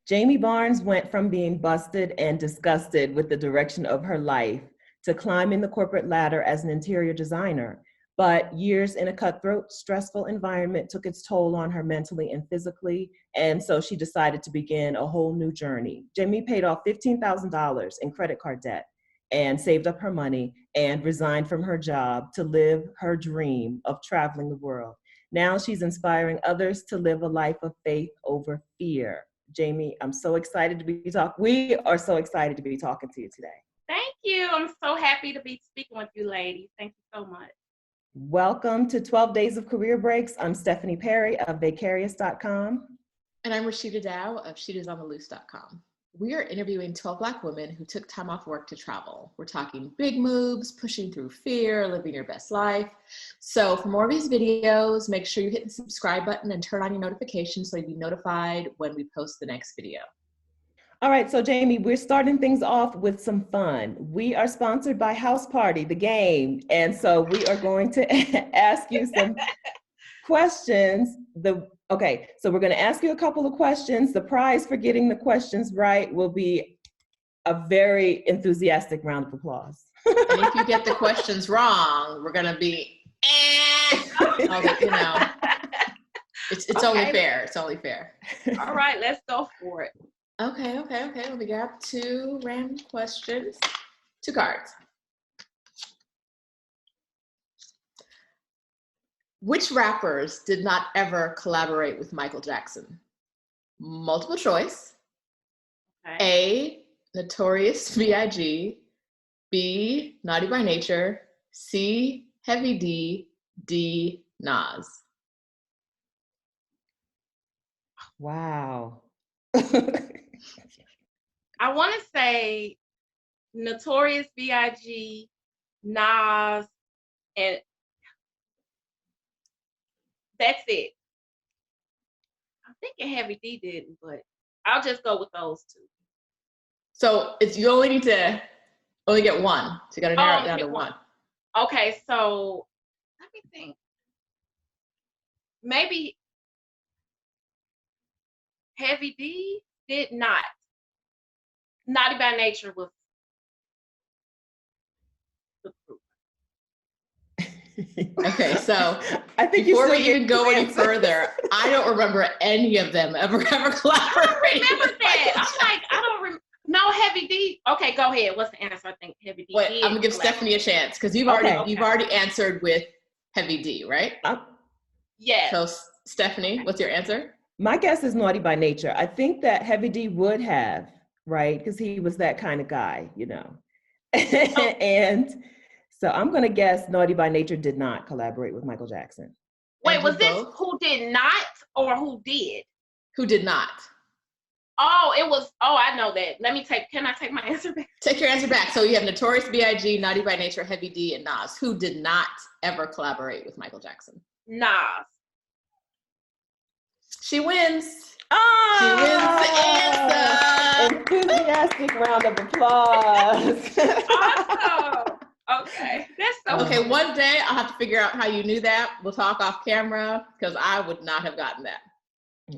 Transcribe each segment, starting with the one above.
Jamie Barnes went from being busted and disgusted with the direction of her life to climbing the corporate ladder as an interior designer. But years in a cutthroat, stressful environment took its toll on her mentally and physically, and so she decided to begin a whole new journey. Jamie paid off $15,000 in credit card debt and saved up her money and resigned from her job to live her dream of traveling the world. Now she's inspiring others to live a life of faith over fear. Jamie, I'm so excited to be talking. We are so excited to be talking to you today. Thank you. I'm so happy to be speaking with you, ladies. Thank you so much. Welcome to 12 Days of Career Breaks. I'm Stephanie Perry of Vicarious.com. And I'm ROSHIDA DOWE of sheetisontheloose.com. We are interviewing 12 Black women who took time off work to travel. We're talking big moves, pushing through fear, living your best life. So for more of these videos, make sure you hit the subscribe button and turn on your notifications so you'll be notified when we post the next video. All right, so Jamie, we're starting things off with some fun. We are sponsored by House Party, the game. And so we are going to ask you some questions. Okay, so we're going to ask you a couple of questions. The prize for getting the questions right will be a very enthusiastic round of applause. And if you get the questions wrong, we're going to be, it's okay. Only fair. It's only fair. All right, let's go for it. Okay. We got 2 random questions. 2 cards. Which rappers did not ever collaborate with Michael Jackson? Multiple choice. Okay. A, Notorious B.I.G. B, Naughty by Nature. C, Heavy D. D, Nas. Wow. I want to say Notorious B.I.G., Nas, and that's it. I'm thinking Heavy D didn't, but I'll just go with those 2. So you only need to get one. So you got to narrow it down to one. Okay, so let me think. Maybe Heavy D did not. Naughty by Nature was the proof. Okay, so I think before we even go any further, I don't remember any of them ever collaborating. I don't remember that. I'm like, I don't remember. No, Heavy D. Okay, go ahead. What's the answer? I think Heavy D. Wait, I'm gonna give Stephanie a chance because you've already answered with Heavy D, right? Yes. So Stephanie, what's your answer? My guess is Naughty by Nature. I think that Heavy D would have, right? Because he was that kind of guy, And so I'm going to guess Naughty by Nature did not collaborate with Michael Jackson. Wait, was this who did not or who did? Who did not? I know that. Can I take my answer back? Take your answer back. So you have Notorious B.I.G., Naughty by Nature, Heavy D, and Nas. Who did not ever collaborate with Michael Jackson? Nas. She wins. Oh, she wins the answer. Enthusiastic round of applause. Awesome. Okay. That's so okay. One day I'll have to figure out how you knew that. We'll talk off camera because I would not have gotten that.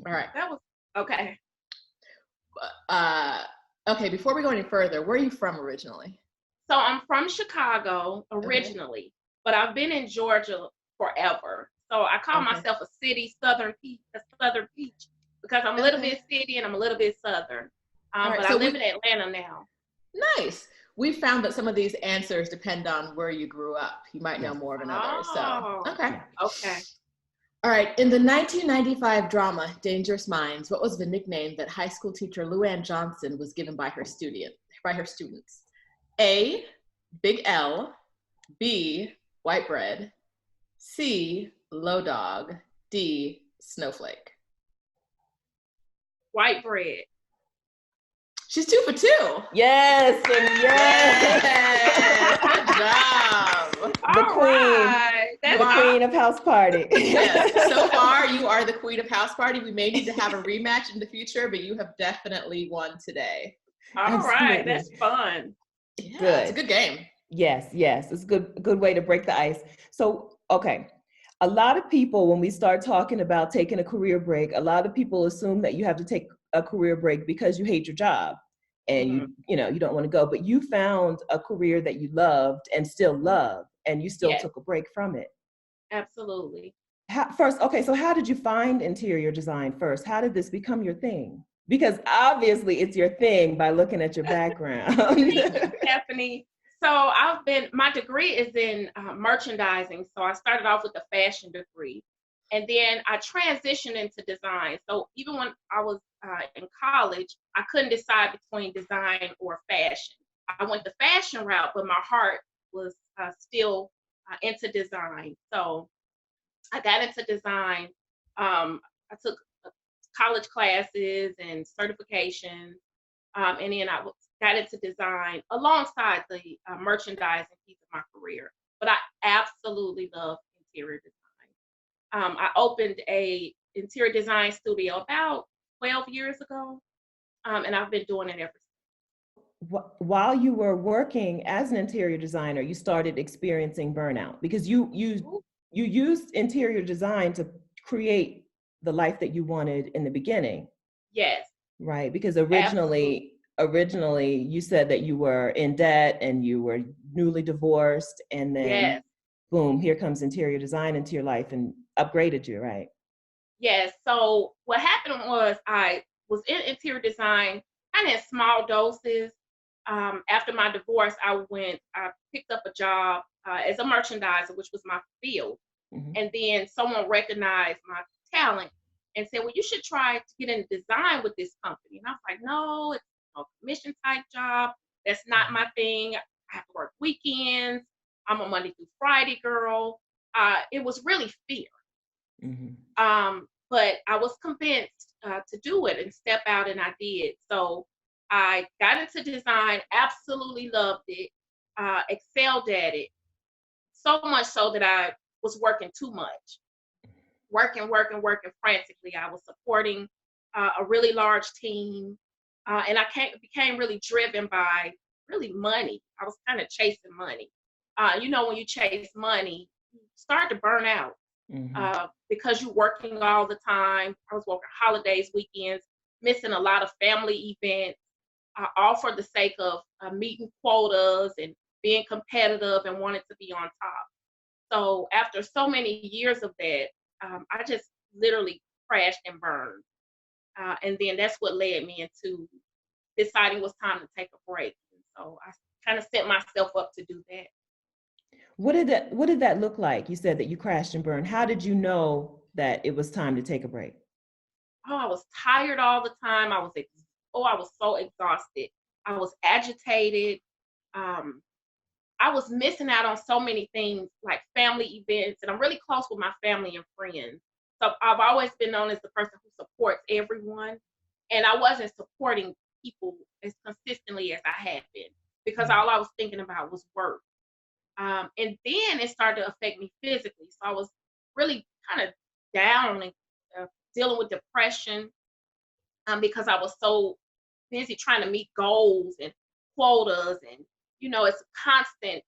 All right. That was okay. Okay. Before we go any further, where are you from originally? So I'm from Chicago originally, but I've been in Georgia forever. So I call myself a city Southern peach, because I'm a little bit city and I'm a little bit Southern. But I live in Atlanta now. Nice. We found that some of these answers depend on where you grew up. You might know more than others. So, okay. All right. In the 1995 drama, Dangerous Minds, what was the nickname that high school teacher Luann Johnson was given by her students? A, Big L. B, White Bread. C, Low Dog. D, Snowflake. White Bread. She's 2 for 2. Yes. Good job. The queen of House Party. Yes. So far, you are the queen of House Party. We may need to have a rematch in the future, but you have definitely won today. All right. That's fun. Yeah, good. It's a good game. Yes. It's a good way to break the ice. So, okay. A lot of people, when we start talking about taking a career break, a lot of people assume that you have to take a career break because you hate your job and you know, you don't want to go, but you found a career that you loved and still love, and you still took a break from it. Absolutely. So how did you find interior design first? How did this become your thing? Because obviously it's your thing by looking at your background. Stephanie. So my degree is in merchandising. So I started off with a fashion degree, and then I transitioned into design. So even when I was in college, I couldn't decide between design or fashion. I went the fashion route, but my heart was still into design. So I got into design. I took college classes and certifications, and then I got into design alongside the merchandising piece of my career. But I absolutely love interior design. I opened a interior design studio about 12 years ago, and I've been doing it ever since. While you were working as an interior designer, you started experiencing burnout because you used interior design to create the life that you wanted in the beginning. Yes. Right, because originally you said that you were in debt and you were newly divorced, and then boom, here comes interior design into your life and upgraded you, right? Yes. So what happened was I was in interior design kind of in small doses. After my divorce, I picked up a job as a merchandiser, which was my field. And then someone recognized my talent and said, well, you should try to get into design with this company. And I was like, no, it's a commission type job. That's not my thing. I have to work weekends. I'm a Monday through Friday girl. It was really fear. But I was convinced to do it and step out, and I did. So I got into design, absolutely loved it, excelled at it, so much so that I was working too much, working frantically. I was supporting a really large team, and I became really driven by really money. I was kind of chasing money. You know, when you chase money, you start to burn out because you're working all the time. I was working holidays, weekends, missing a lot of family events, all for the sake of meeting quotas and being competitive and wanting to be on top. So after so many years of that, I just literally crashed and burned. And then that's what led me into deciding it was time to take a break. And so I kind of set myself up to do that. What did that look like? You said that you crashed and burned. How did you know that it was time to take a break? Oh, I was tired all the time. I was so exhausted. I was agitated. I was missing out on so many things like family events, and I'm really close with my family and friends. So I've always been known as the person who supports everyone, and I wasn't supporting people as consistently as I had been because all I was thinking about was work. And then it started to affect me physically. So I was really kind of down and dealing with depression because I was so busy trying to meet goals and quotas, and you know, it's constant.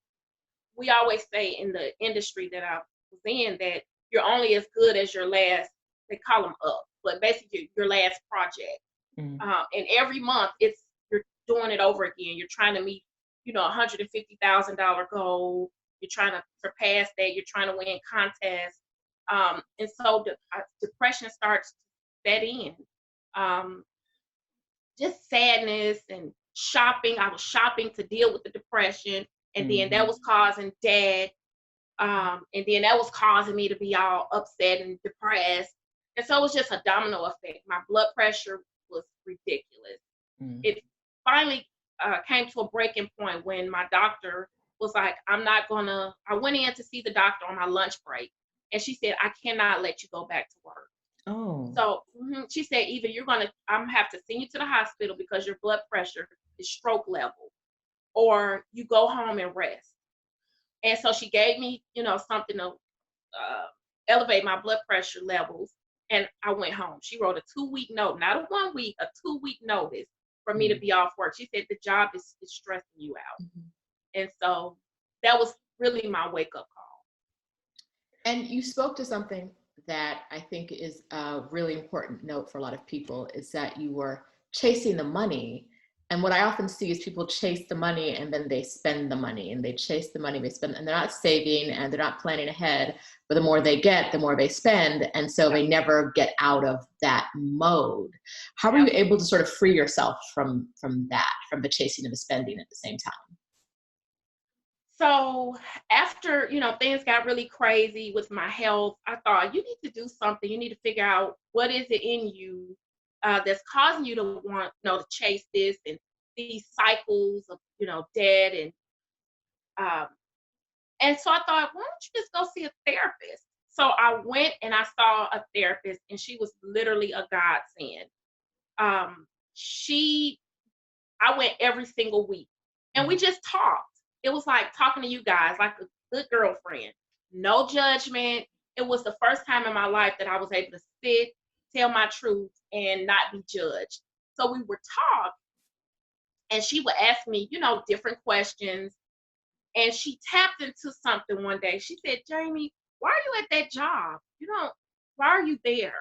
We always say in the industry that I was in that you're only as good as your last, they call them up, but basically your last project. And every month you're doing it over again. You're trying to meet, you know, $150,000 goal. You're trying to surpass that. You're trying to win contests. And so depression starts to set in. Just sadness and shopping. I was shopping to deal with the depression, and then that was causing debt, and then that was causing me to be all upset and depressed. And so it was just a domino effect. My blood pressure was ridiculous. It finally came to a breaking point when my doctor was like, I went in to see the doctor on my lunch break, and she said, I cannot let you go back to work. Oh. So she said, either I'm gonna have to send you to the hospital because your blood pressure is stroke level, or you go home and rest. And so she gave me, you know, something to elevate my blood pressure levels, and I went home. She wrote a 2-week note, not a 1 week, a 2-week notice for me to be off work. She said the job is stressing you out. And so that was really my wake-up call. And you spoke to something that I think is a really important note for a lot of people is that you were chasing the money. And what I often see is people chase the money and then they spend the money, and they chase the money, they spend, and they're not saving and they're not planning ahead, but the more they get, the more they spend. And so they never get out of that mode. How were you able to sort of free yourself from that, from the chasing and the spending at the same time? So after, things got really crazy with my health, I thought you need to do something. You need to figure out what is it in you that's causing you to want, to chase this and these cycles of, debt. And so I thought, why don't you just go see a therapist? So I went and I saw a therapist, and she was literally a godsend. I went every single week, and we just talked. It was like talking to you guys, like a good girlfriend. No judgment. It was the first time in my life that I was able to sit, tell my truth, and not be judged. So we would talk, and she would ask me, different questions. And she tapped into something one day. She said, Jamie, why are you at that job? Why are you there?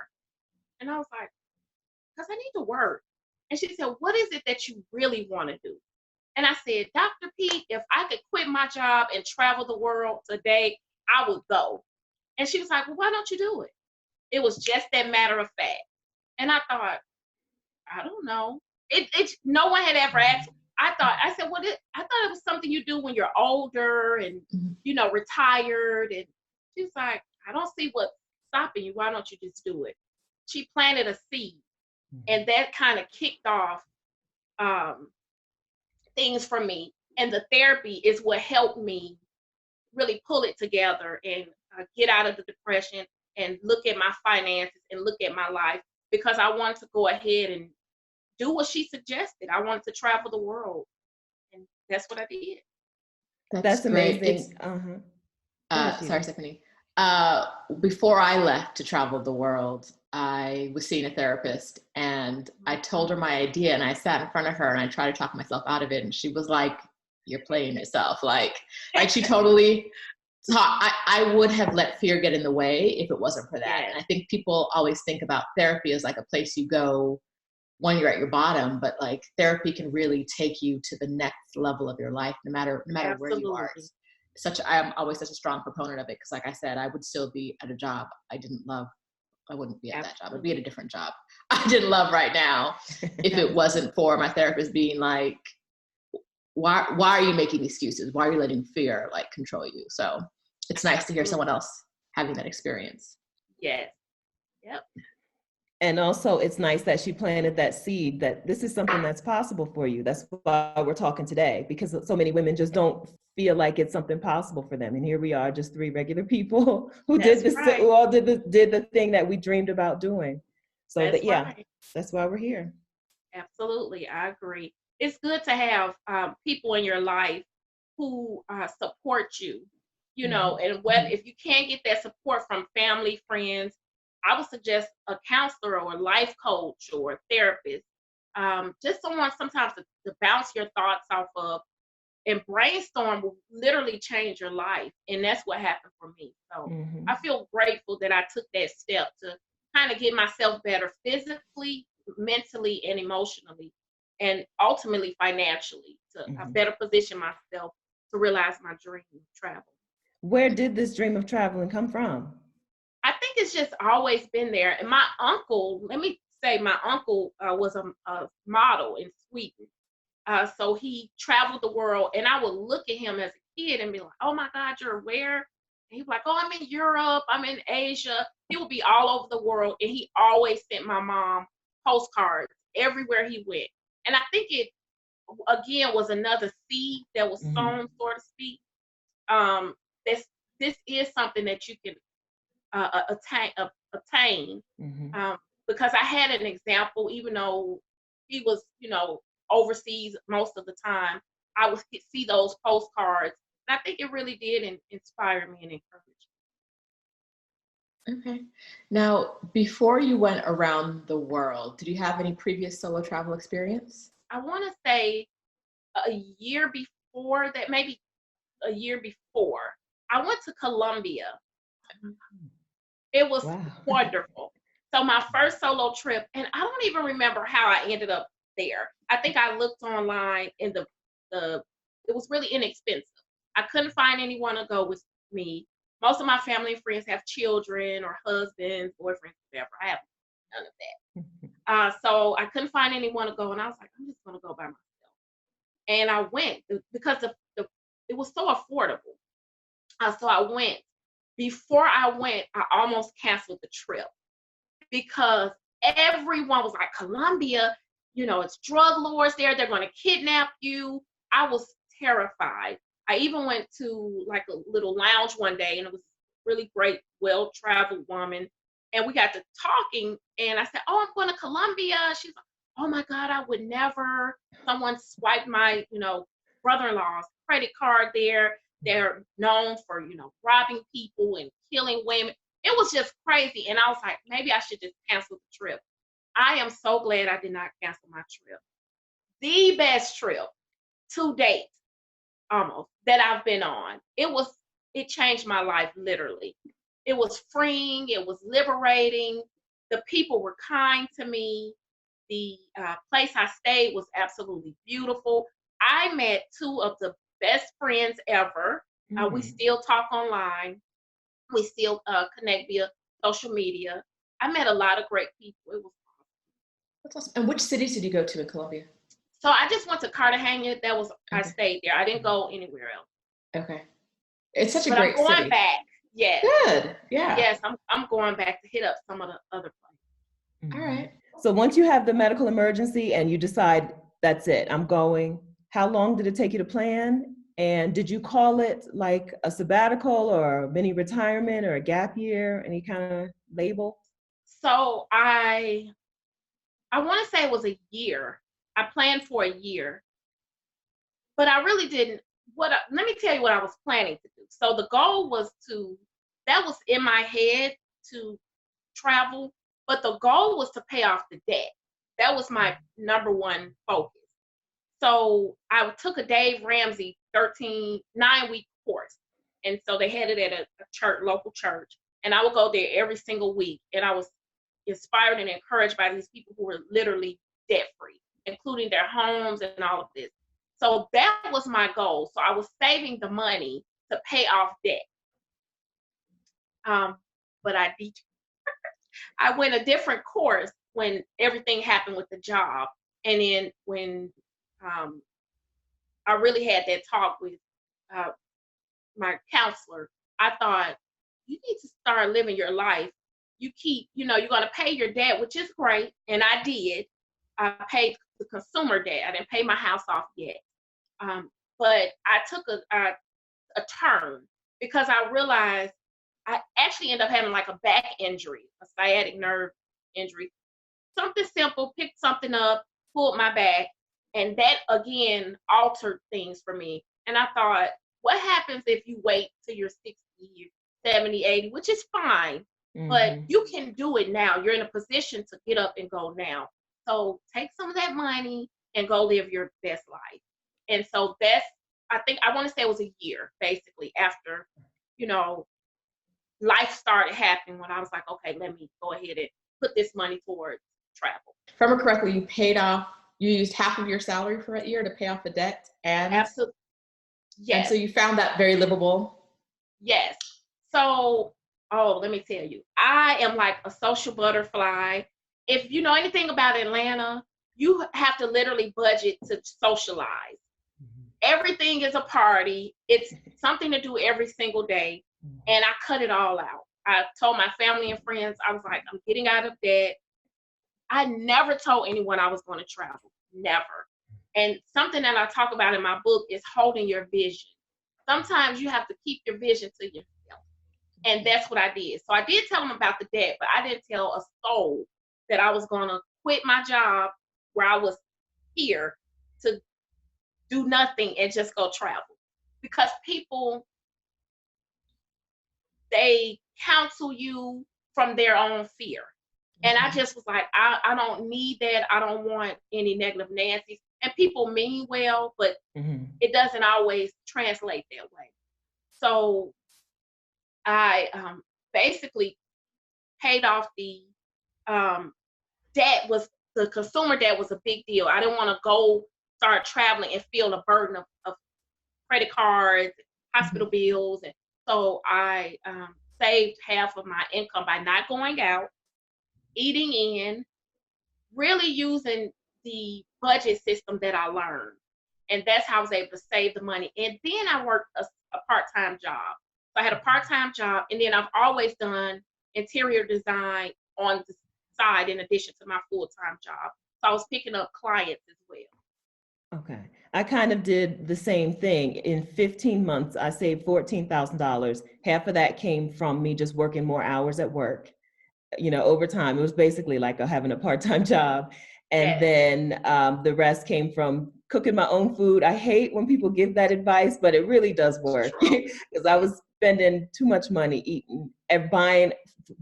And I was like, because I need to work. And she said, what is it that you really want to do? And I said, Dr. P, if I could quit my job and travel the world today, I would go. And she was like, well, why don't you do it? It was just that matter of fact. And I thought, I don't know. No one had ever asked. I said, I thought it was something you do when you're older and, retired. And she was like, I don't see what's stopping you. Why don't you just do it? She planted a seed, and that kind of kicked off things for me. And the therapy is what helped me really pull it together and get out of the depression and look at my finances and look at my life, because I wanted to go ahead and do what she suggested. I wanted to travel the world, and that's what I did. That's amazing. Sorry, Stephanie. Before I left to travel the world, I was seeing a therapist, and I told her my idea, and I sat in front of her and I tried to talk myself out of it. And she was like, you're playing yourself. Like she totally I would have let fear get in the way if it wasn't for that. And I think people always think about therapy as like a place you go when you're at your bottom, but like therapy can really take you to the next level of your life, no matter where you are. I'm always such a strong proponent of it, because like I said, I would still be at a job I didn't love. I wouldn't be at that job. I'd be at a different job I didn't love right now if it wasn't for my therapist being like, why are you making excuses? Why are you letting fear like control you? So it's nice to hear someone else having that experience. Yes. Yep. And also it's nice that she planted that seed that this is something that's possible for you. That's why we're talking today, because so many women just don't feel like it's something possible for them. And here we are, just three regular people who did the thing that we dreamed about doing. So that's why we're here. Absolutely. I agree. It's good to have people in your life who support you, and if you can't get that support from family, friends, I would suggest a counselor or a life coach or a therapist, just someone sometimes to bounce your thoughts off of, and brainstorm will literally change your life. And that's what happened for me. So I feel grateful that I took that step to kind of get myself better physically, mentally, and emotionally, and ultimately financially, to better position myself to realize my dream of travel. Where did this dream of traveling come from? I think it's just always been there. And my uncle, was a model in Sweden. So he traveled the world, and I would look at him as a kid and be like, oh my God, you're where? And he'd be like, oh, I'm in Europe, I'm in Asia. He would be all over the world, and he always sent my mom postcards everywhere he went. And I think it, again, was another seed that was sown, so to speak. This is something that you can obtain, because I had an example, even though he was, overseas most of the time, I would see those postcards, and I think it really did inspire me and encourage me. Okay. Now, before you went around the world, did you have any previous solo travel experience? I want to say a year before that, maybe a year before, I went to Colombia. It was Wow. wonderful. So my first solo trip, and I don't even remember how I ended up there. I think I looked online and it was really inexpensive. I couldn't find anyone to go with me. Most of my family and friends have children or husbands, boyfriends, whatever. I have none of that. So I couldn't find anyone to go, and I was like, I'm just gonna go by myself. And I went because it was so affordable. So I went. Before I went, I almost canceled the trip because everyone was like, Colombia, it's drug lords there. They're going to kidnap you. I was terrified. I even went to like a little lounge one day, and it was a really great, well-traveled woman. And we got to talking, and I said, oh, I'm going to Colombia. She's like, oh my God, I would never. Someone swiped my, brother-in-law's credit card there. They're known for, robbing people and killing women. It was just crazy. And I was like, maybe I should just cancel the trip. I am so glad I did not cancel my trip. The best trip to date, almost, that I've been on. It changed my life, literally. It was freeing. It was liberating. The people were kind to me. The place I stayed was absolutely beautiful. I met two of the best friends ever. We still talk online. We still connect via social media. I met a lot of great people. It was awesome. That's awesome. And which cities did you go to in Colombia? So I just went to Cartagena. I stayed there. I didn't go anywhere else. Okay. It's such a great city. I'm going city. back. Yes. Good. Yeah. Yes, I'm going back to hit up some of the other places. All right. So once you have the medical emergency and you decide that's it, I'm going, how long did it take you to plan? And did you call it like a sabbatical or a mini retirement or a gap year, any kind of label? So I want to say it was a year. I planned for a year, but I really didn't. Let me tell you what I was planning to do. So the goal was that was in my head, to travel, but the goal was to pay off the debt. That was my number one focus. So I took a Dave Ramsey 9-week course. And so they had it at a church, local church. And I would go there every single week. And I was inspired and encouraged by these people who were literally debt free, including their homes and all of this. So that was my goal. So I was saving the money to pay off debt. But I went a different course when everything happened with the job. And then when I really had that talk with my counselor, I thought, you need to start living your life. You keep, you're going to pay your debt, which is great. And I did. I paid the consumer debt. I didn't pay my house off yet. But I took a turn because I realized I actually ended up having like a back injury, a sciatic nerve injury. Something simple, picked something up, pulled my back, and that again altered things for me. And I thought, what happens if you wait till you're 60, 70, 80, which is fine, but you can do it now. You're in a position to get up and go now. So take some of that money and go live your best life. And so I want to say it was a year, basically, after, life started happening, when I was like, okay, let me go ahead and put this money towards travel. If I remember correctly, you used half of your salary for a year to pay off the debt? Absolutely. Yes. And so you found that very livable? Yes. So, let me tell you, I am like a social butterfly. If you know anything about Atlanta, you have to literally budget to socialize. Everything is a party. It's something to do every single day. And I cut it all out. I told my family and friends, I was like, I'm getting out of debt. I never told anyone I was going to travel. Never. And something that I talk about in my book is holding your vision. Sometimes you have to keep your vision to yourself. And that's what I did. So I did tell them about the debt, but I didn't tell a soul that I was going to quit my job where I was here to do nothing and just go travel. Because people, they counsel you from their own fear. And I just was like, I don't need that. I don't want any negative Nancy's. And people mean well, but it doesn't always translate that way. So I basically paid off the debt. The consumer debt was a big deal. I didn't want to go start traveling and feel the burden of credit cards, hospital bills. And so I saved half of my income by not going out, eating in, really using the budget system that I learned. And that's how I was able to save the money. And then I worked a part-time job. So I had a part-time job, and then I've always done interior design on the side in addition to my full-time job. So I was picking up clients as well. Okay. I kind of did the same thing. In 15 months, I saved $14,000. Half of that came from me just working more hours at work, overtime. It was basically like having a part-time job. And then the rest came from cooking my own food. I hate when people give that advice, but it really does work because I was spending too much money eating and buying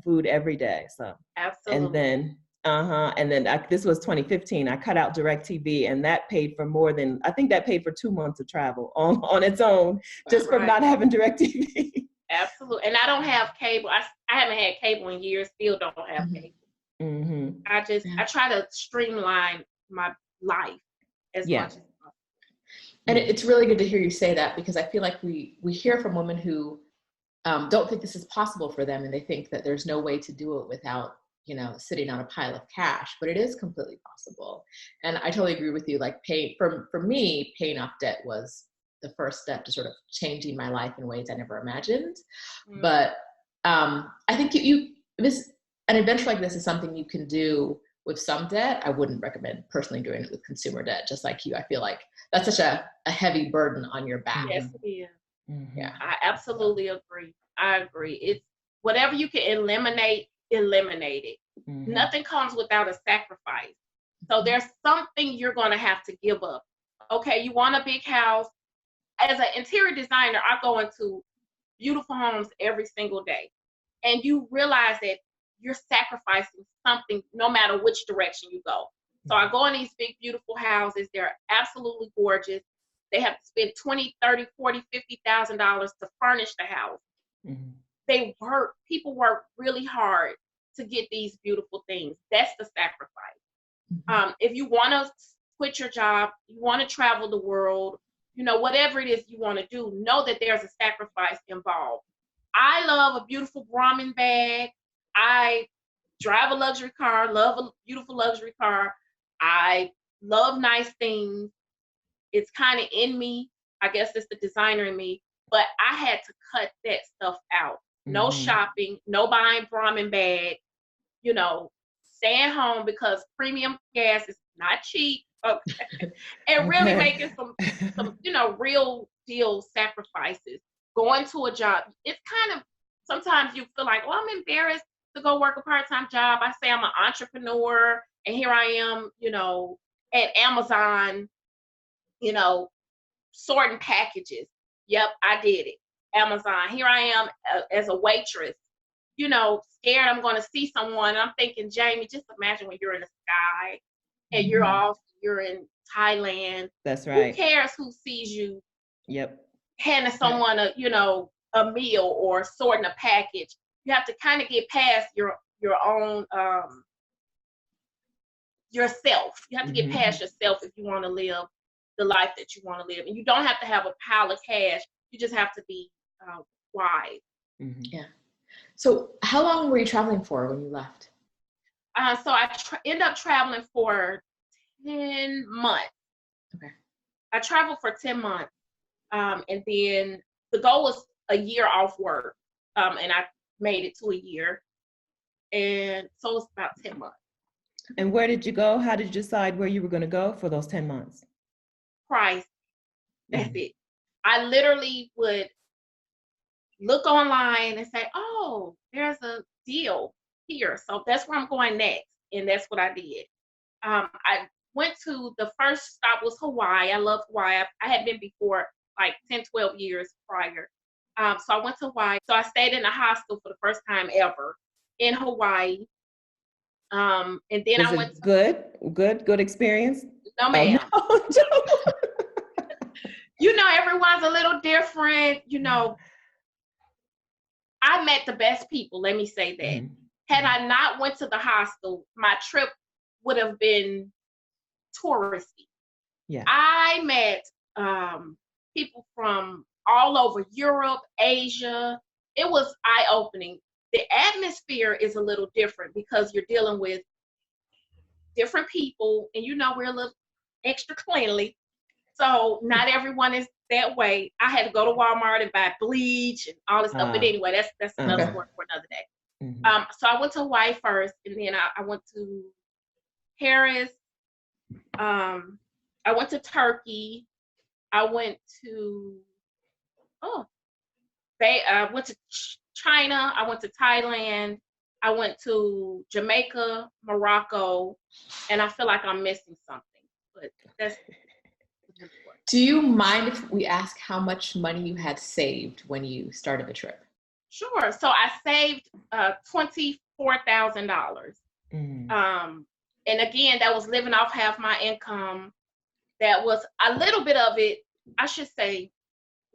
food every day. So absolutely. And then this was 2015. I cut out DirecTV, and that paid for I think that paid for 2 months of travel on its own, just from not having DirecTV. Absolutely. And I don't have cable. I haven't had cable in years, still don't have cable. I try to streamline my life as much as possible. And it's really good to hear you say that, because I feel like we hear from women who don't think this is possible for them, and they think that there's no way to do it without sitting on a pile of cash, but it is completely possible. And I totally agree with you. Like for me, paying off debt was the first step to sort of changing my life in ways I never imagined. But I think an adventure like this is something you can do with some debt. I wouldn't recommend personally doing it with consumer debt, just like you. I feel like that's such a heavy burden on your back. Yes, it is. Yeah, I absolutely agree. I agree. It's whatever you can eliminate it. Nothing comes without a sacrifice. So there's something you're going to have to give up. Okay, you want a big house. As an interior designer, I go into beautiful homes every single day. And you realize that you're sacrificing something no matter which direction you go. So I go in these big, beautiful houses. They're absolutely gorgeous. They have to spend $20, $30, $40, $50,000 to furnish the house. People work really hard to get these beautiful things. That's the sacrifice. If you want to quit your job, you want to travel the world, whatever it is you want to do, know that there's a sacrifice involved. I love a beautiful Brahmin bag. I drive a luxury car, love a beautiful luxury car. I love nice things. It's kind of in me. I guess it's the designer in me. But I had to cut that stuff out. No shopping, no buying Brahmin bags, staying home because premium gas is not cheap. Okay. And really making some real deal sacrifices. Going to a job. It's kind of, sometimes you feel like, well, I'm embarrassed to go work a part-time job. I say I'm an entrepreneur, and here I am, at Amazon, sorting packages. Yep, I did it. Amazon. Here I am as a waitress, scared I'm going to see someone. And I'm thinking, Jamie, just imagine when you're in the sky and you're in Thailand. That's right. Who cares who sees you? Yep. Handing someone a meal or sorting a package. You have to kind of get past your own yourself. You have to get past yourself if you want to live the life that you want to live. And you don't have to have a pile of cash. You just have to be wise. Yeah. So how long were you traveling for when you left? So I ended up traveling for 10 months. Okay. I traveled for 10 months. And then the goal was a year off work. And I made it to a year. And so it's about 10 months. And where did you go? How did you decide where you were going to go for those 10 months? Price. That's it. I literally would look online and say, oh, there's a deal here. So that's where I'm going next. And that's what I did. I went to, the first stop was Hawaii. I love Hawaii. I had been before like 10, 12 years prior. So I went to Hawaii. So I stayed in a hostel for the first time ever in Hawaii. And then I went to good experience? No, ma'am. Oh, no. Everyone's a little different. I met the best people. Let me say that. Had I not went to the hostel, my trip would have been touristy. Yeah. I met people from all over Europe, Asia. It was eye-opening. The atmosphere is a little different because you're dealing with different people, and we're a little extra cleanly. So not everyone is that way. I had to go to Walmart and buy bleach and all this stuff. But anyway, that's another story for another day. Mm-hmm. So I went to Hawaii first, and then I went to Paris. I went to Turkey. I went to went to China. I went to Thailand. I went to Jamaica, Morocco, and I feel like I'm missing something. But that's. Do you mind if we ask how much money you had saved when you started the trip? Sure. So I saved $24,000. Mm. And again, that was living off half my income. That was a little bit of it. I should say,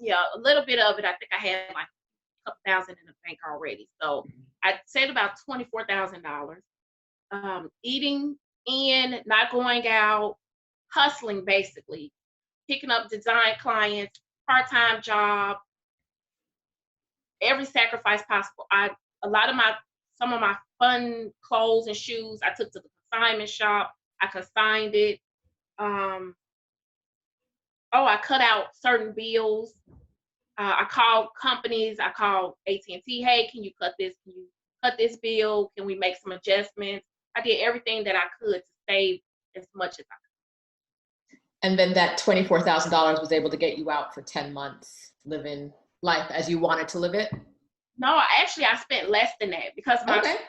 a little bit of it. I think I had like a couple thousand in the bank already. So I saved about $24,000. Eating in, not going out, hustling basically, picking up design clients, part-time job, every sacrifice possible. Some of my fun clothes and shoes I took to the consignment shop. I consigned it. I cut out certain bills. I called companies. I called AT&T. Hey, can you cut this? Can you cut this bill? Can we make some adjustments? I did everything that I could to save as much as I could. And then that $24,000 was able to get you out for 10 months, living life as you wanted to live it? No, I spent less than that because I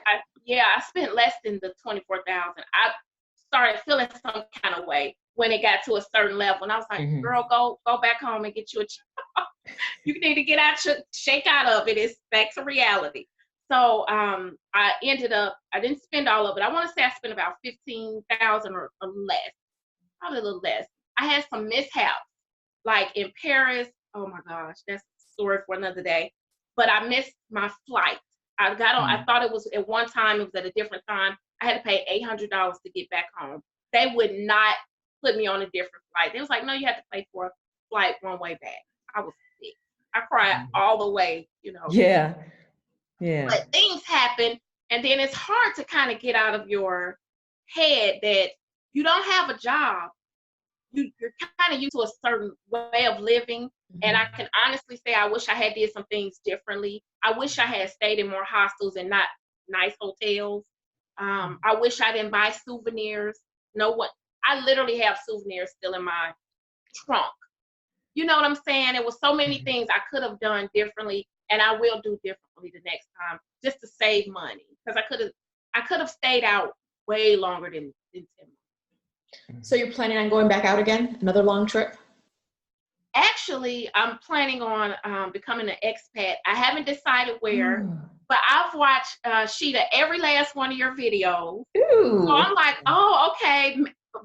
spent less than the $24,000. I started feeling some kind of way when it got to a certain level, and I was like, "Girl, go back home and get you a job. You need to shake out of it. It's back to reality." So I ended up, I didn't spend all of it. I want to say I spent about $15,000 or less, probably a little less. I had some mishaps, like in Paris. Oh my gosh, that's a story for another day. But I missed my flight. I got on. I thought it was at one time. It was at a different time. I had to pay $800 to get back home. They would not put me on a different flight. They was like, "No, you have to pay for a flight one way back." I was sick. I cried all the way. Yeah. But things happen, and then it's hard to kind of get out of your head that you don't have a job. You're kind of used to a certain way of living. And I can honestly say I wish I had did some things differently. I wish I had stayed in more hostels and not nice hotels. I wish I didn't buy souvenirs. I literally have souvenirs still in my trunk. You know what I'm saying? It was so many things I could have done differently, and I will do differently the next time just to save money. Because I could have stayed out way longer than 10 months. So you're planning on going back out again? Another long trip? Actually, I'm planning on becoming an expat. I haven't decided where, but I've watched Shida every last one of your videos. Ooh. So I'm like, oh, okay,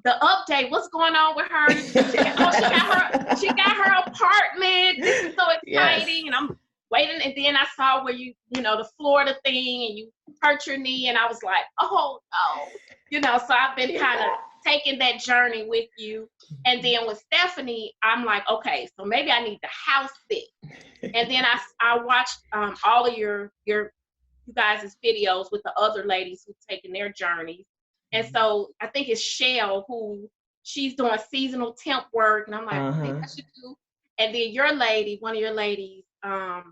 the update. What's going on with her? She got her apartment. This is so exciting, and I'm waiting. And then I saw where the Florida thing, and you hurt your knee, and I was like, oh no, So I've been kind of taking that journey with you. And then with Stephanie, I'm like, okay, so maybe I need to house sit. And then I watched all of you guys' videos with the other ladies who've taken their journeys. And so I think it's Shell she's doing seasonal temp work. And I'm like, maybe I should do. And then one of your ladies, I've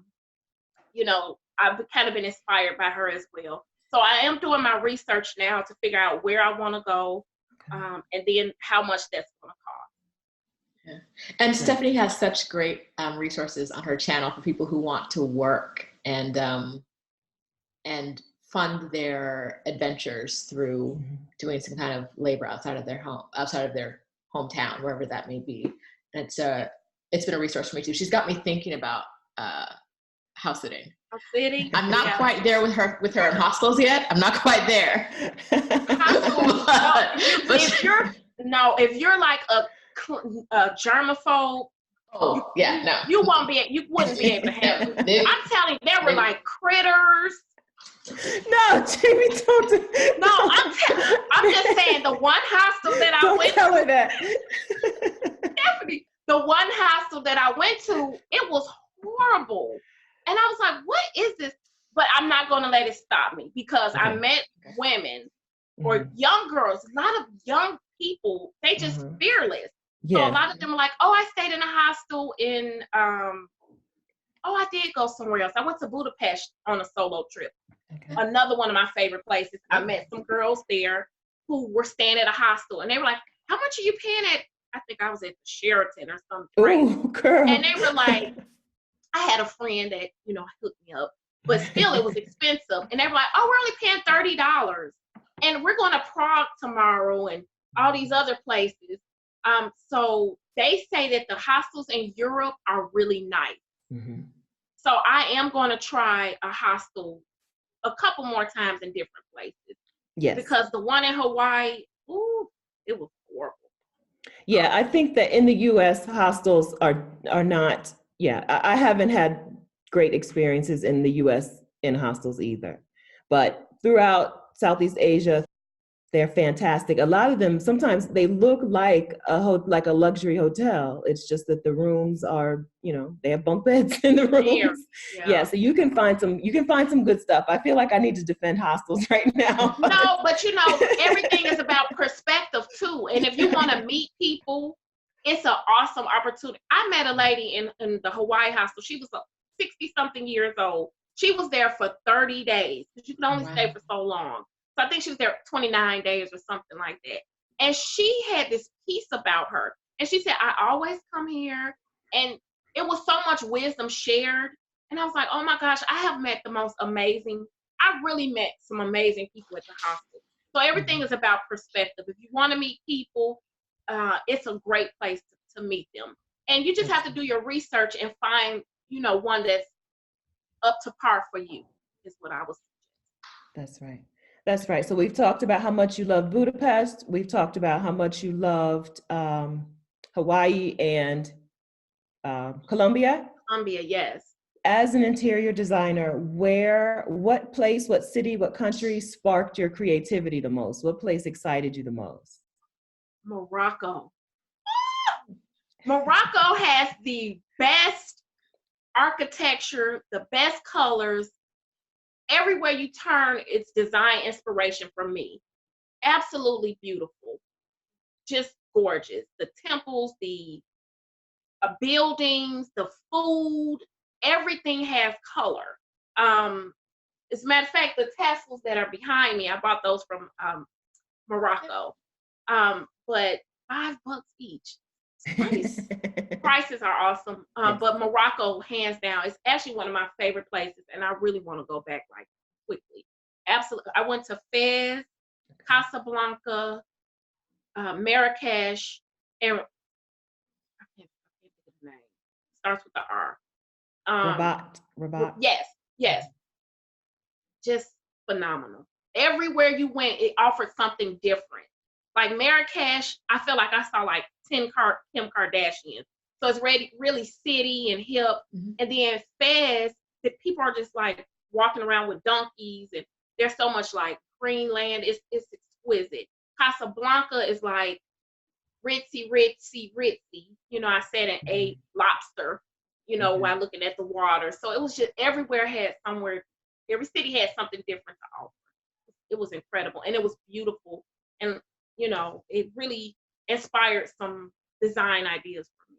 kind of been inspired by her as well. So I am doing my research now to figure out where I want to go. And then how much that's going to cost. Yeah. And Stephanie has such great resources on her channel for people who want to work and fund their adventures through doing some kind of labor outside of their hometown, wherever that may be. And it's been a resource for me too. She's got me thinking about house sitting. I'm not quite there with her in hostels yet. I'm not quite there. If you're like a germaphobe, you wouldn't be able to have it. I'm telling you, there were like critters. No, Jamie, don't do No, I'm just saying the one hostel that I don't went tell to. her that. Stephanie, the one hostel that I went to, it was horrible. And I was like, what is this? But I'm not going to let it stop me because I met women or young girls, a lot of young people, they just fearless. Yeah. So a lot of them are like, oh, I stayed in a hostel in, I did go somewhere else. I went to Budapest on a solo trip. Okay. Another one of my favorite places. I met some girls there who were staying at a hostel, and they were like, how much are you paying at, I think I was at the Sheraton or something. Ooh, girl. And they were like, I had a friend that, hooked me up, but still it was expensive. And they were like, oh, we're only paying $30. And we're going to Prague tomorrow and all these other places. So they say that the hostels in Europe are really nice. Mm-hmm. So I am going to try a hostel a couple more times in different places. Yes. Because the one in Hawaii, it was horrible. Yeah, I think that in the U.S. hostels are not. Yeah, I haven't had great experiences in the U.S. in hostels either, but throughout Southeast Asia, they're fantastic. A lot of them, sometimes they look like a luxury hotel. It's just that the rooms are, they have bunk beds in the rooms. Yeah, so you can find some good stuff. I feel like I need to defend hostels right now. No, but everything is about perspective too. And if you want to meet people, it's an awesome opportunity. I met a lady in the Hawaii hostel. She was 60-something years old. She was there for 30 days because you can only stay for so long. So I think she was there 29 days or something like that. And she had this piece about her. And she said, I always come here. And it was so much wisdom shared. And I was like, oh my gosh, I have met I really met some amazing people at the hostel. So everything is about perspective. If you want to meet people, it's a great place to meet them. And you just have to do your research and find, one that's up to par for you, is what I was saying. That's right. So we've talked about how much you loved Budapest. We've talked about how much you loved Hawaii and Colombia. Colombia, yes. As an interior designer, what place, what city, what country sparked your creativity the most? What place excited you the most? Morocco. Morocco has the best architecture, the best colors. Everywhere you turn, it's design inspiration for me. Absolutely beautiful. Just gorgeous. The temples, the buildings, the food, everything has color. As a matter of fact, the Teslas that are behind me, I bought those from Morocco. But $5 each. Prices are awesome. But Morocco, hands down, is actually one of my favorite places, and I really want to go back quickly. Absolutely. I went to Fez, Casablanca, Marrakesh, and I can't think of the name. Starts with the R. Rabat. Yes. Just phenomenal. Everywhere you went, it offered something different. Like Marrakesh, I feel like I saw 10 Kim Kardashians. So it's really city and hip. Mm-hmm. And then Fez, the people are just walking around with donkeys, and there's so much green land. It's exquisite. Casablanca is ritzy. I sat and ate lobster, while looking at the water. So it was just every city had something different to offer. It was incredible, and it was beautiful. And, it really inspired some design ideas for me.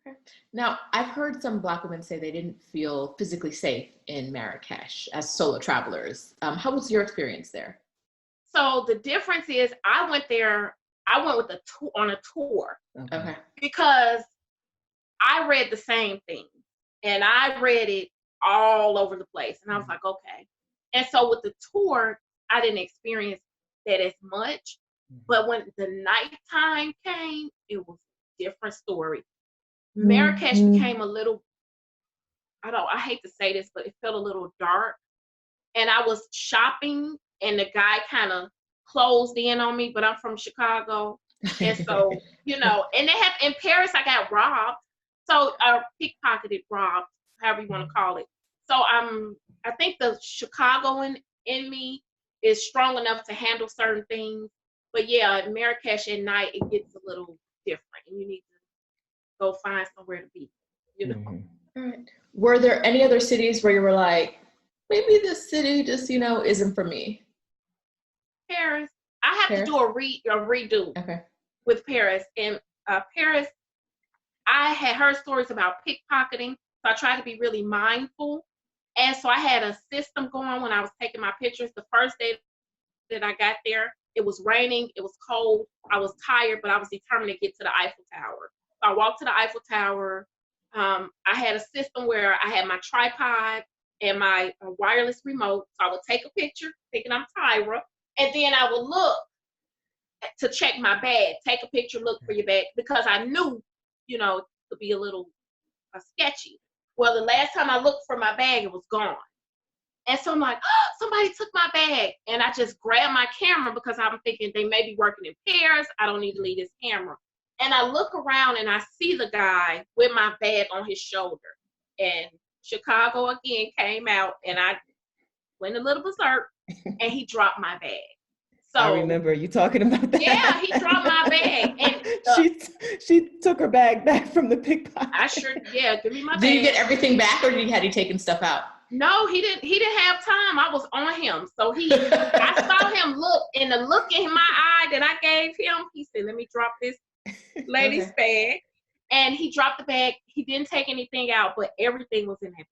Okay. Now, I've heard some Black women say they didn't feel physically safe in Marrakesh as solo travelers. How was your experience there? So the difference is I went on a tour. Okay. Because I read the same thing, and I read it all over the place. And I was like, okay. And so with the tour, I didn't experience that as much. But when the nighttime came, it was a different story. Marrakesh became a little, I hate to say this, but it felt a little dark. And I was shopping, and the guy kind of closed in on me, but I'm from Chicago. And so, and they in Paris, I got robbed. So, pickpocketed, robbed, however you want to call it. So I think the Chicagoan in me is strong enough to handle certain things. But yeah, at Marrakesh at night, it gets a little different, and you need to go find somewhere to be, you know. Mm-hmm. All right. Were there any other cities where you were like, maybe this city just, isn't for me? Paris. I have to do a redo with Paris. And Paris, I had heard stories about pickpocketing, so I tried to be really mindful. And so I had a system going when I was taking my pictures. The first day that I got there, it was raining, it was cold, I was tired, but I was determined to get to the Eiffel Tower. So I walked to the Eiffel Tower. I had a system where I had my tripod and my wireless remote. So I would take a picture, thinking I'm Tyra, and then I would look to check my bag, take a picture, look for your bag, because I knew, it could be a little sketchy. Well, the last time I looked for my bag, it was gone. And so I'm like, oh, somebody took my bag. And I just grabbed my camera because I'm thinking they may be working in pairs. I don't need to leave this camera. And I look around and I see the guy with my bag on his shoulder. And Chicago again came out, and I went a little berserk, and he dropped my bag. So I remember you talking about that. Yeah, he dropped my bag. And she took her bag back from the pickpocket. Give me my bag. Did you get everything back, or had he taken stuff out? No, he didn't have time. I was on him. So I saw him look, and the look in my eye that I gave him, he said, let me drop this lady's bag. And he dropped the bag. He didn't take anything out, but everything was in that bag.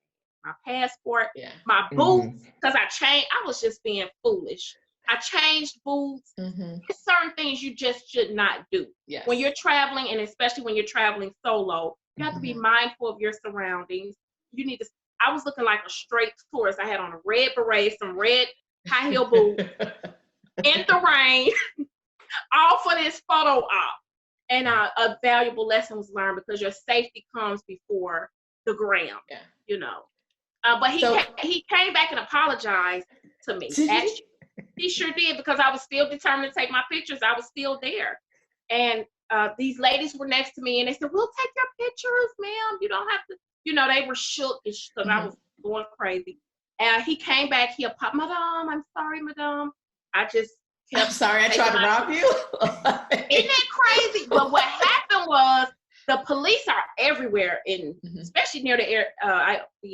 My passport, my boots, because I was just being foolish. I changed boots. There's certain things you just should not do. Yes. When you're traveling, and especially when you're traveling solo, you have to be mindful of your surroundings. I was looking like a straight tourist. I had on a red beret, some red high heel boots, in the rain, all for this photo op. And a valuable lesson was learned, because your safety comes before the gram, But he came back and apologized to me. Actually, he sure did, because I was still determined to take my pictures. I was still there. And these ladies were next to me, and they said, we'll take your pictures, ma'am. You don't have to. They were shook because I was going crazy. And he came back, he apologized, Madame, I'm sorry, Madame. I just kept I'm sorry, I tried to rob you. Isn't that crazy? But what happened was, the police are everywhere, especially near the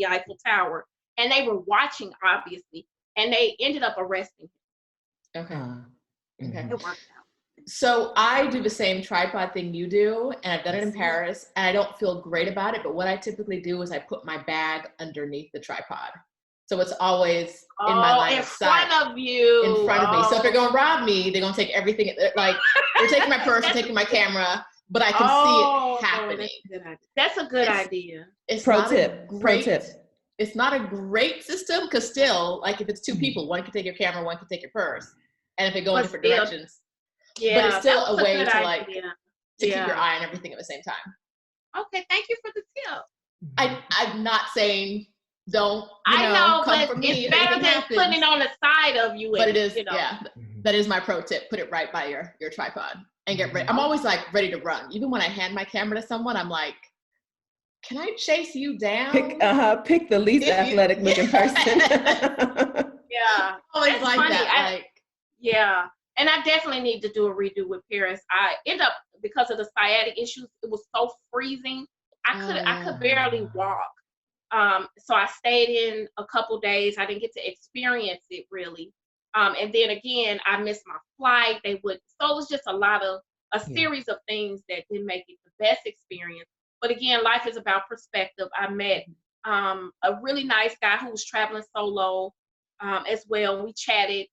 Eiffel Tower. And they were watching, obviously. And they ended up arresting him. Okay. It worked out. So I do the same tripod thing you do, and I've done it in Paris, and I don't feel great about it, but what I typically do is I put my bag underneath the tripod. So it's always in my line of sight. In front of you. In front of me. So if they're going to rob me, they're going to take everything. Like, they're taking my purse, they're taking my camera, but I can see it happening. That's a good idea. Pro tip. It's not a great system, because still, like, if it's two people, one can take your camera, one can take your purse. And if they go in different directions. Yeah, but it's still a way to idea. Keep your eye on everything at the same time. Okay, thank you for the tip. I'm not saying don't. I know, come but for me it's better than putting it on the side of you. But it is, that is my pro tip. Put it right by your tripod and get ready. I'm always like ready to run. Even when I hand my camera to someone, I'm like, can I chase you down? Pick the least athletic looking person. Yeah, always like funny. That. And I definitely need to do a redo with Paris. I end up, because of the sciatic issues, it was so freezing. I could barely walk. So I stayed in a couple days. I didn't get to experience it really. And then again, I missed my flight. So it was just a series of things that didn't make it the best experience. But again, life is about perspective. I met a really nice guy who was traveling solo as well. We chatted.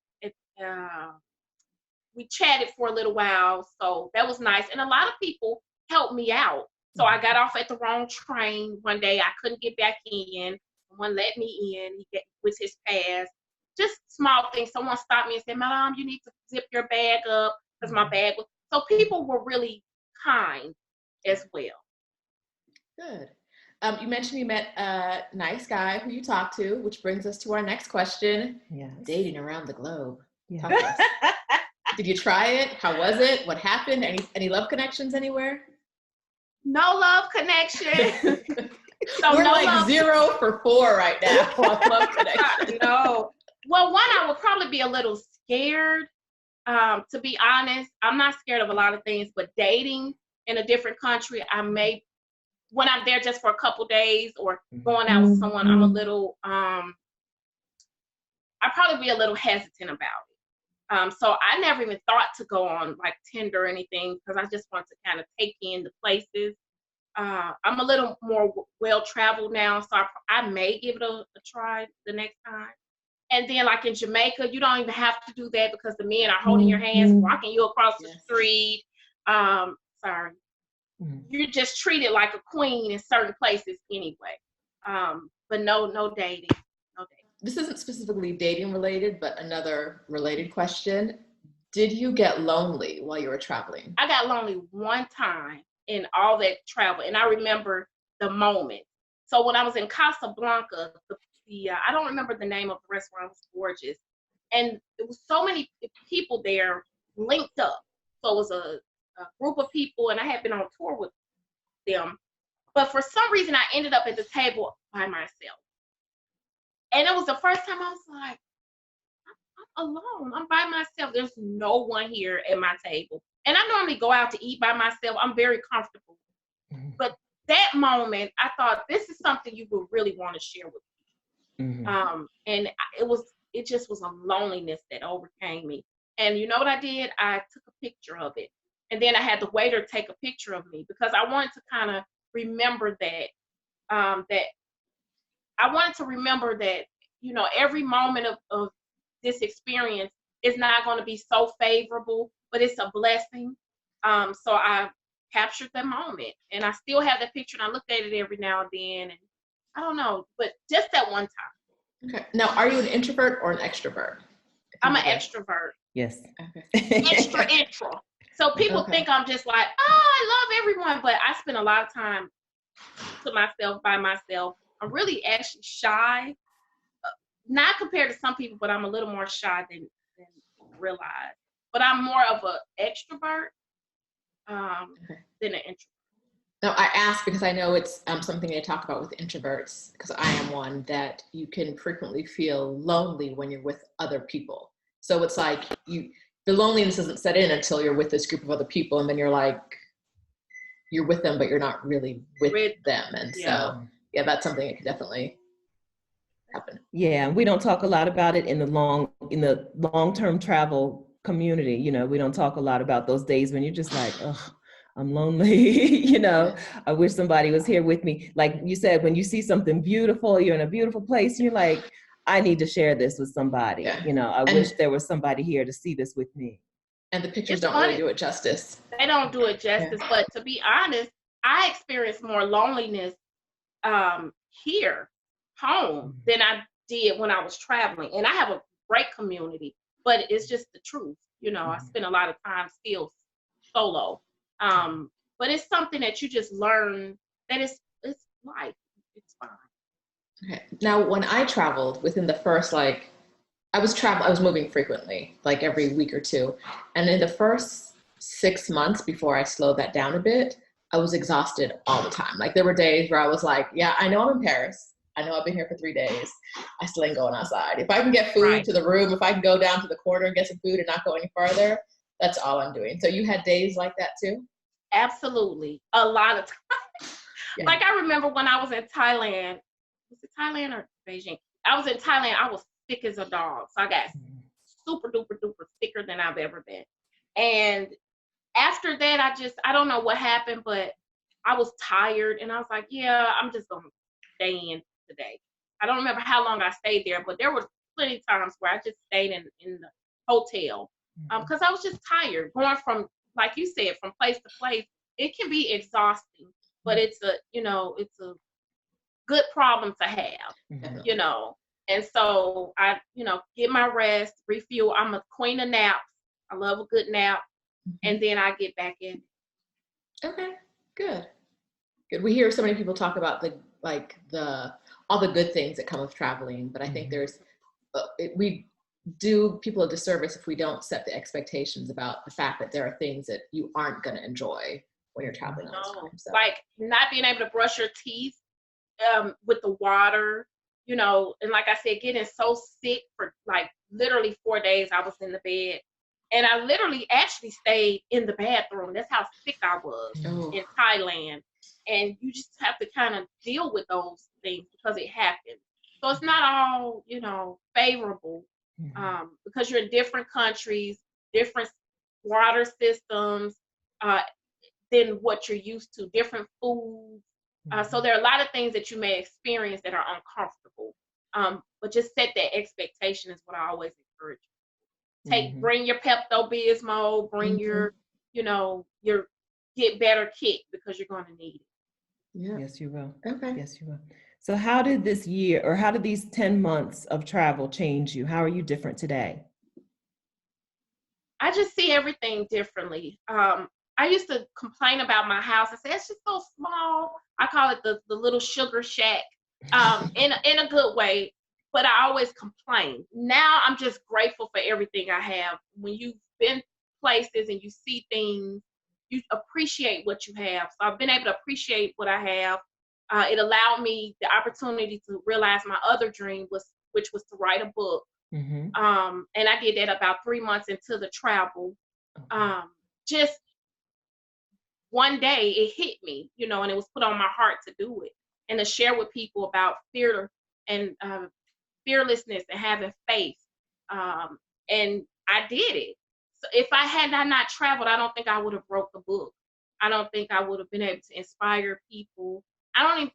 We chatted for a little while, so that was nice. And a lot of people helped me out. So I got off at the wrong train one day. I couldn't get back in. Someone let me in with his pass. Just small things. Someone stopped me and said, Madame, you need to zip your bag up, because my bag was. So people were really kind as well. Good. You mentioned you met a nice guy who you talked to, which brings us to our next question. Yes. Dating around the globe. Yeah. Did you try it? How was it? What happened? Any love connections anywhere? No love connection. So we're no like love. 0 for 4 right now on love connection. No. Well, one, I would probably be a little scared. To be honest, I'm not scared of a lot of things, but dating in a different country, when I'm there just for a couple days or going out with someone, I'm a little, I'd probably be a little hesitant about it. So I never even thought to go on like Tinder or anything because I just want to kind of take in the places. I'm a little more well-traveled now, so I may give it a try the next time. And then like in Jamaica, you don't even have to do that because the men are holding your hands, walking you across the street. You're just treated like a queen in certain places anyway. But no dating. No dating. This isn't specifically dating related, but another related question. Did you get lonely while you were traveling? I got lonely one time in all that travel, and I remember the moment. So when I was in Casablanca, I don't remember the name of the restaurant. It was gorgeous, and there was so many people there linked up. So it was a group of people, and I had been on tour with them, but for some reason I ended up at the table by myself, and it was the first time I was like, I'm alone. I'm by myself. There's no one here at my table, and I normally go out to eat by myself. I'm very comfortable, but that moment I thought this is something you would really want to share with me. And it just was a loneliness that overcame me. And you know what I did? I took a picture of it. And then I had the waiter take a picture of me because I wanted to kind of remember that, that I wanted to remember that, you know, every moment of this experience is not going to be so favorable, but it's a blessing. So I captured the moment, and I still have that picture, and I looked at it every now and then, and I don't know, but just that one time. Okay. Now, are you an introvert or an extrovert? I'm an extrovert. Yes. Okay. Intro. So people think I'm just like, oh, I love everyone, but I spend a lot of time to myself, by myself. I'm really actually shy, not compared to some people, but I'm a little more shy than realize. But I'm more of an extrovert than an introvert. No, I ask because I know it's something they talk about with introverts, because I am one, that you can frequently feel lonely when you're with other people. So it's like the loneliness doesn't set in until you're with this group of other people, and then you're like, you're with them, but you're not really with them. And so, yeah, that's something that could definitely happen. Yeah, we don't talk a lot about it in the long-term travel community. You know, we don't talk a lot about those days when you're just like, ugh, I'm lonely. You know, I wish somebody was here with me. Like you said, when you see something beautiful, you're in a beautiful place, you're like, I need to share this with somebody. Yeah. You know, I wish there was somebody here to see this with me. And the pictures don't really do it justice. They don't do it justice. Yeah. But to be honest, I experienced more loneliness here, home, than I did when I was traveling. And I have a great community, but it's just the truth. You know, I spend a lot of time still solo. But it's something that you just learn that it's life. It's fine. Okay. Now, when I traveled within the first, I was moving frequently, like every week or two. And in the first 6 months before I slowed that down a bit, I was exhausted all the time. Like there were days where I was like, yeah, I know I'm in Paris. I know I've been here for 3 days. I still ain't going outside. If I can get food to the room, if I can go down to the corner and get some food and not go any farther, that's all I'm doing. So you had days like that too? Absolutely. A lot of times. Yeah. Like I remember when I was in Thailand, was it Thailand or Beijing? I was in Thailand, I was sick as a dog. So I got super duper duper sicker than I've ever been. And after that, I don't know what happened, but I was tired and I was like, yeah, I'm just going to stay in today. I don't remember how long I stayed there, but there were plenty of times where I just stayed in the hotel because I was just tired. Going from, like you said, from place to place, it can be exhausting, but it's a good problem to have, you know. And so I, get my rest, refuel. I'm a queen of naps. I love a good nap. And then I get back in. Okay, good. We hear so many people talk about all the good things that come with traveling, but I think we do people a disservice if we don't set the expectations about the fact that there are things that you aren't going to enjoy when you're traveling all the time. So. Like not being able to brush your teeth with the water, you know, and like I said, getting so sick for like literally 4 days I was in the bed. And I literally actually stayed in the bathroom. That's how sick I was in Thailand. And you just have to kind of deal with those things because it happens. So it's not all, you know, favorable because you're in different countries, different water systems than what you're used to, different foods. So there are a lot of things that you may experience that are uncomfortable. But just set that expectation is what I always encourage. Bring your Pepto-Bismol, bring your, you know, your Get Better kit because you're going to need it. Yeah. Yes, you will. Okay. Yes, you will. So how did this year, or how did these 10 months of travel change you? How are you different today? I just see everything differently. I used to complain about my house. I said, it's just so small. I call it the little sugar shack in a good way. But I always complain. Now I'm just grateful for everything I have. When you've been places and you see things, you appreciate what you have. So I've been able to appreciate what I have. It allowed me the opportunity to realize my other dream which was to write a book. And I did that about 3 months into the travel. Just one day it hit me, you know, and it was put on my heart to do it and to share with people about fear and fearlessness and having faith. And I did it. So if I had not traveled, I don't think I would have wrote the book. I don't think I would have been able to inspire people. I don't even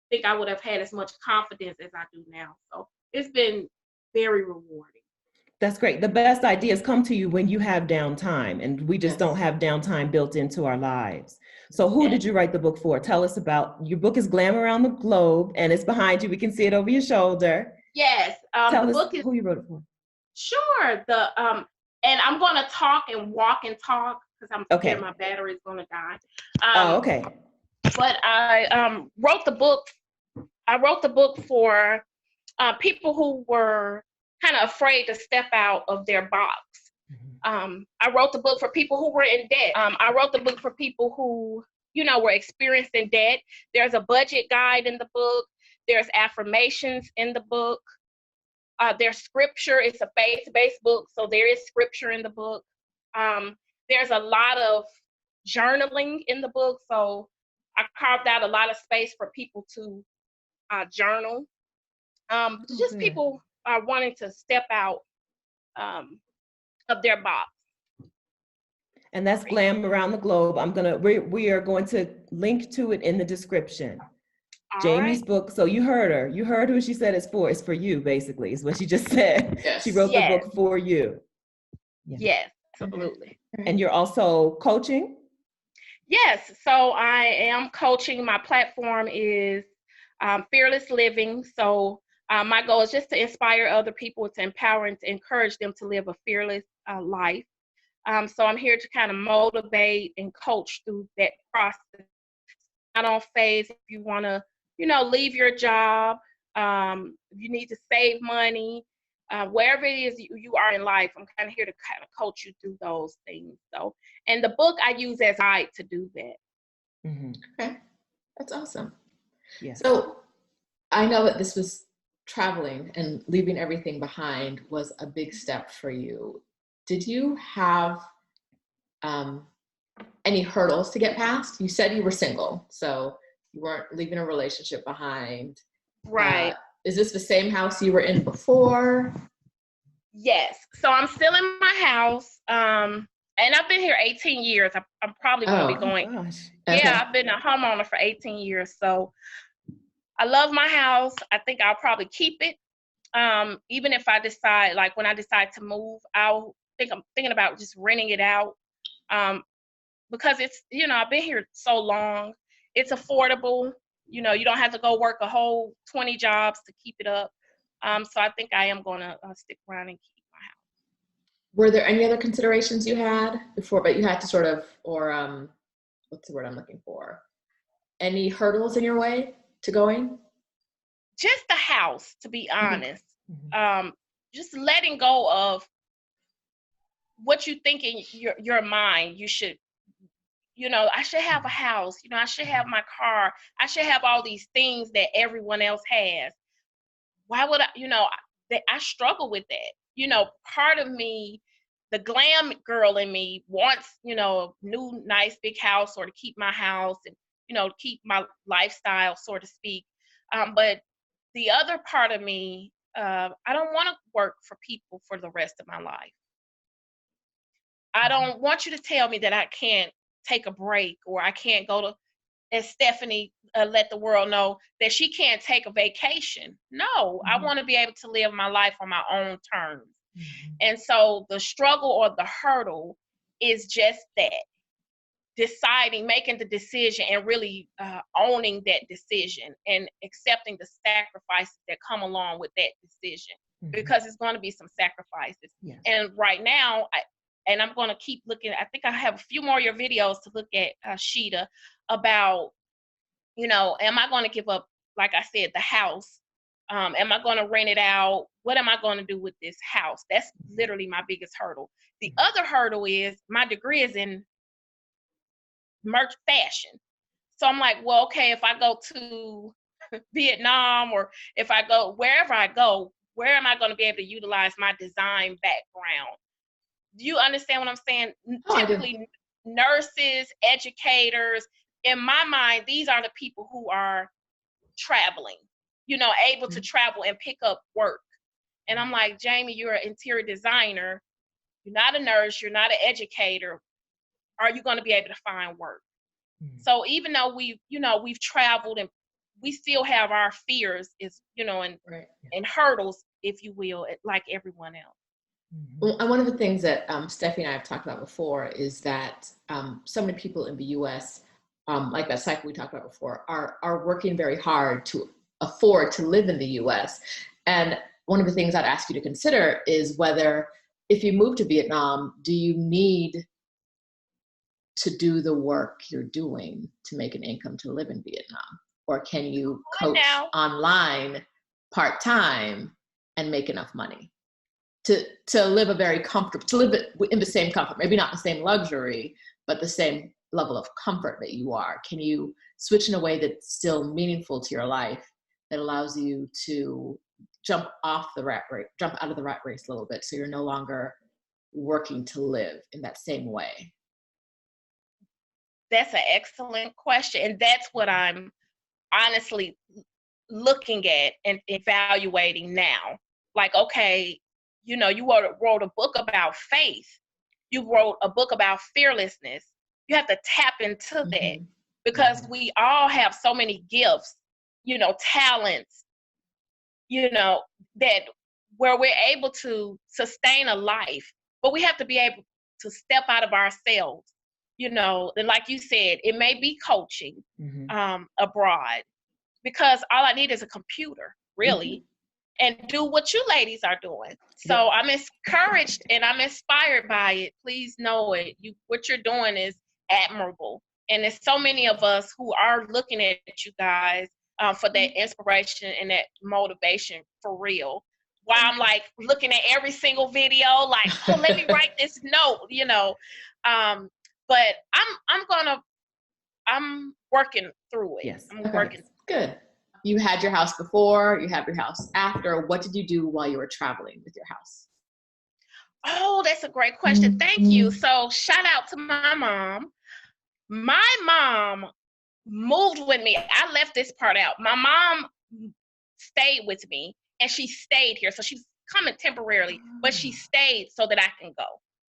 think I would have had as much confidence as I do now. So it's been very rewarding. That's great. The best ideas come to you when you have downtime, and we just don't have downtime built into our lives. So who did you write the book for? Tell us about, your book is Glam Around the Globe, and it's behind you. We can see it over your shoulder. Yes. Tell us who you wrote it for. Sure. And I'm going to talk and walk and talk because I'm scared my battery is going to die. Okay. But I wrote the book. I wrote the book for people who were kind of afraid to step out of their box. I wrote the book for people who were in debt. I wrote the book for people who, you know, were experiencing debt. There's a budget guide in the book. There's affirmations in the book. There's scripture. It's a faith-based book, so there is scripture in the book. There's a lot of journaling in the book, so I carved out a lot of space for people to journal. Just people are wanting to step out of their box. And that's Glam Around the Globe. We are going to link to it in the description. Jamie's book. So you heard her. You heard who she said it's for. It's for you, basically, is what she just said. She wrote the book for you. Yes, absolutely. And you're also coaching? Yes. So I am coaching. My platform is Fearless Living. So my goal is just to inspire other people, to empower and to encourage them to live a fearless life. So I'm here to kind of motivate and coach through that process. Not on phase if you want to, you know, leave your job, if you need to save money, wherever it is you are in life, I'm kind of here to kind of coach you through those things. So, and the book I use as a guide to do that. Okay, that's awesome. Yes. So I know that this was traveling and leaving everything behind was a big step for you. Did you have any hurdles to get past? You said you were single, so you weren't leaving a relationship behind. Right. Is this the same house you were in before? Yes. So I'm still in my house. And I've been here 18 years. I'm probably going to be going. Gosh. Yeah, I've been a homeowner for 18 years. So I love my house. I think I'll probably keep it. Even if I decide, like when I decide to move, I'm thinking about just renting it out. Because it's, you know, I've been here so long. It's affordable. You know, you don't have to go work a whole 20 jobs to keep it up. So I think I am going to stick around and keep my house. Were there any other considerations you had before, but you had to sort of, or what's the word I'm looking for? Any hurdles in your way to going? Just the house, to be honest. Just letting go of what you think in your mind you should I should have a house. I should have my car. I should have all these things that everyone else has. Why would I struggle with that. Part of me, the glam girl in me wants, a new, nice, big house, or to keep my house and, keep my lifestyle, so to speak. But the other part of me, I don't want to work for people for the rest of my life. I don't want you to tell me that I can't take a break, or I can't go to, as Stephanie let the world know, that she can't take a vacation. No, I want to be able to live my life on my own terms. And so the struggle or the hurdle is just that. Deciding, making the decision, and really owning that decision and accepting the sacrifices that come along with that decision, because it's going to be some sacrifices. Yes. And right now, I'm going to keep looking. I think I have a few more of your videos to look at, Shida, about, am I going to give up, like I said, the house? Am I going to rent it out? What am I going to do with this house? That's literally my biggest hurdle. The other hurdle is my degree is in merch fashion. So I'm like, well, okay, if I go to Vietnam, or if I go wherever I go, where am I going to be able to utilize my design background? Do you understand what I'm saying? Typically, nurses, educators, in my mind, these are the people who are traveling, able to travel and pick up work. And I'm like, Jamye, you're an interior designer. You're not a nurse. You're not an educator. Are you going to be able to find work? So even though we've traveled, and we still have our fears, and hurdles, if you will, like everyone else. Well, and one of the things that Stephanie and I have talked about before is that so many people in the U.S., like that cycle we talked about before, are working very hard to afford to live in the U.S. And one of the things I'd ask you to consider is whether, if you move to Vietnam, do you need to do the work you're doing to make an income to live in Vietnam? Or can you coach online part-time and make enough money to live a very comfortable, to live in the same comfort, maybe not the same luxury, but the same level of comfort that you are? Can you switch in a way that's still meaningful to your life, that allows you to jump out of the rat race a little bit, so you're no longer working to live in that same way? That's an excellent question. And that's what I'm honestly looking at and evaluating now. Like, okay, you wrote a book about faith. You wrote a book about fearlessness. You have to tap into that, because we all have so many gifts, talents, that where we're able to sustain a life, but we have to be able to step out of ourselves. And like you said, it may be coaching abroad, because all I need is a computer, really, and do what you ladies are doing. So I'm encouraged and I'm inspired by it. Please know it. What you're doing is admirable. And there's so many of us who are looking at you guys for that inspiration and that motivation, for real. While I'm like looking at every single video, like, oh, let me write this note, But I'm working through it. Yes. I'm working. Good. You had your house before, you have your house after. What did you do while you were traveling with your house? Oh, that's a great question. Thank you. So shout out to my mom. My mom moved with me. I left this part out. My mom stayed with me, and she stayed here. So she's coming temporarily, but she stayed so that I can go.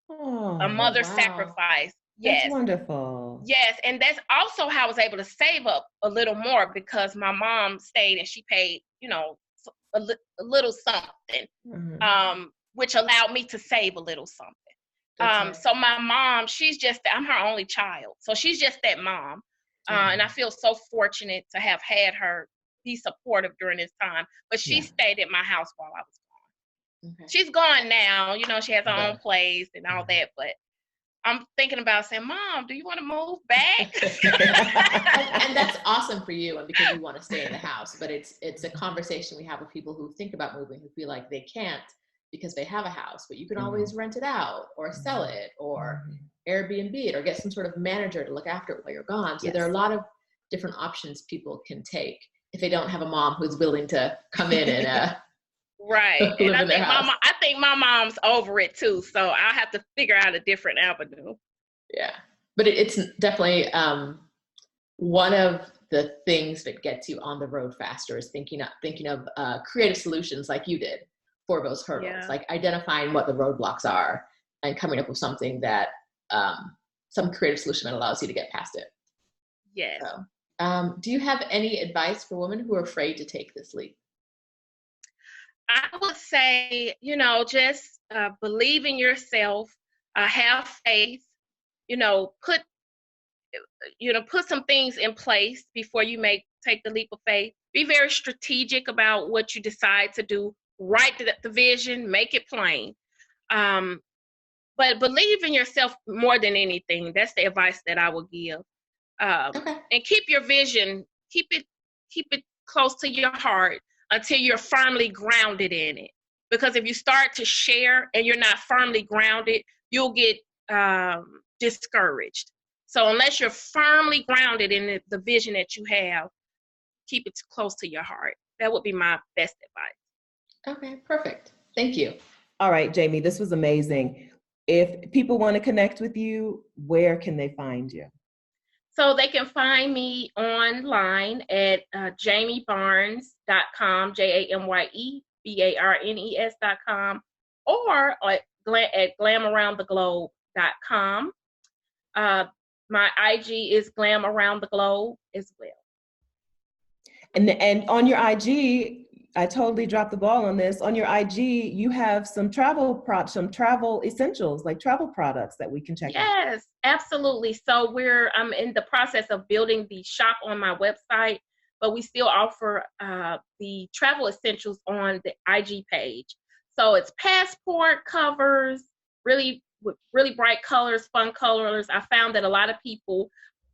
Oh, a mother sacrifice. Yes. That's wonderful. Yes. And that's also how I was able to save up a little more, because my mom stayed and she paid, a little something, which allowed me to save a little something. So my mom, I'm her only child. So she's just that mom. And I feel so fortunate to have had her be supportive during this time. But she stayed at my house while I was gone. Okay. She's gone now. She has her own place and all that. But I'm thinking about saying, Mom, do you want to move back? and that's awesome for you, and because you want to stay in the house. But it's a conversation we have with people who think about moving, who feel like they can't because they have a house, but you can always rent it out or sell it or Airbnb it or get some sort of manager to look after it while you're gone. So there are a lot of different options people can take if they don't have a mom who's willing to come in and right. live And in their house. I think my mom's over it too. So I'll have to figure out a different avenue. Yeah. But it's definitely one of the things that gets you on the road faster is thinking of creative solutions like you did for those hurdles, like identifying what the roadblocks are and coming up with something that some creative solution that allows you to get past it. Yes. So, do you have any advice for women who are afraid to take this leap? I would say, just believe in yourself, have faith, put some things in place before you take the leap of faith. Be very strategic about what you decide to do. Write the vision, make it plain. But believe in yourself more than anything. That's the advice that I would give. And keep your vision, keep it close to your heart until you're firmly grounded in it. Because if you start to share and you're not firmly grounded, you'll get discouraged. So unless you're firmly grounded in the vision that you have, keep it close to your heart. That would be my best advice. Okay, perfect. Thank you. All right, Jamie, this was amazing. If people want to connect with you, where can they find you? So they can find me online at jamyebarnes.com, JAMYEBARNES.com, or at glamaroundtheglobe.com. My IG is glamaroundtheglobe as well. And on your IG, I totally dropped the ball on this. On your IG, you have some travel essentials, like travel products that we can check out. Yes, absolutely. So I'm in the process of building the shop on my website, but we still offer the travel essentials on the IG page. So it's passport covers, with really bright colors, fun colors. I found that a lot of people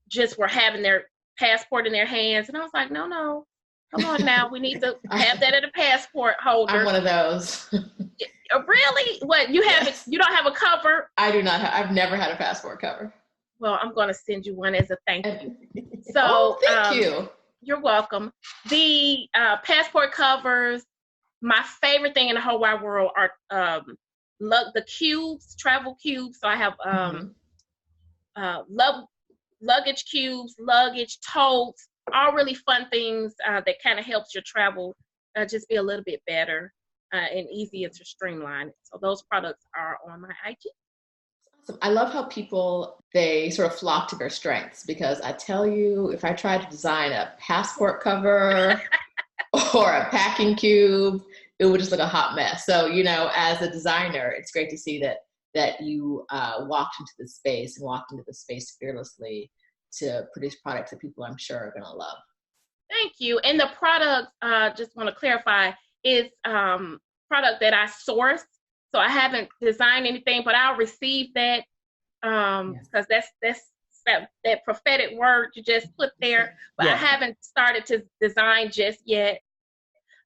just were having their passport in their hands, and I was like, no. Come on now, we need to have that at a passport holder. I'm one of those. Really? What, you don't have a cover? I do not I've never had a passport cover. Well, I'm going to send you one as a thank you. So, thank you. You're welcome. The passport covers, my favorite thing in the whole wide world are the cubes, travel cubes. So I have luggage cubes, luggage totes, all really fun things that kind of helps your travel just be a little bit better and easier to streamline it. So those products are on my IG. Awesome. I love how people, they sort of flock to their strengths, because I tell you, if I tried to design a passport cover or a packing cube, it would just look a hot mess. So, as a designer, it's great to see that you walked into the space fearlessly to produce products that people, I'm sure, are going to love. Thank you. And the product, just want to clarify, is product that I sourced. So I haven't designed anything, but I'll receive that because that's that prophetic word you just put there. But I haven't started to design just yet.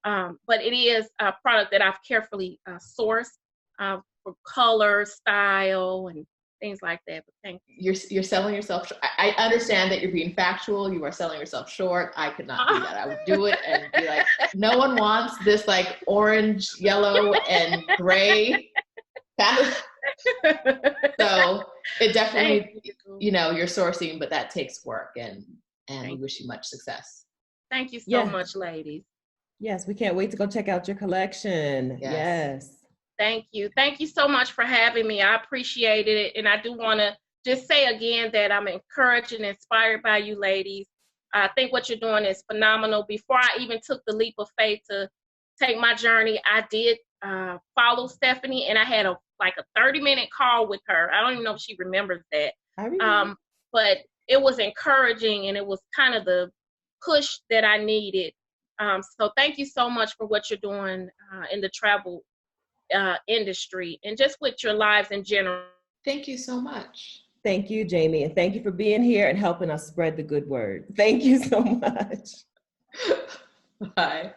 But it is a product that I've carefully sourced for color, style, and things like that. But thank you. You're selling yourself. I understand that you're being factual. You are selling yourself short. I could not do that. I would do it and be like, no one wants this like orange, yellow, and gray. So it definitely, you're sourcing, but that takes work, and we wish you much success. Thank you so much, ladies. Yes, we can't wait to go check out your collection. Yes. Thank you. Thank you so much for having me. I appreciate it. And I do want to just say again that I'm encouraged and inspired by you ladies. I think what you're doing is phenomenal. Before I even took the leap of faith to take my journey, I did follow Stephanie, and I had a 30-minute call with her. I don't even know if she remembers that. But it was encouraging, and it was kind of the push that I needed. So thank you so much for what you're doing in the travel industry and just with your lives in general. Thank you so much. Thank you, Jamie. And thank you for being here and helping us spread the good word. Thank you so much. Bye.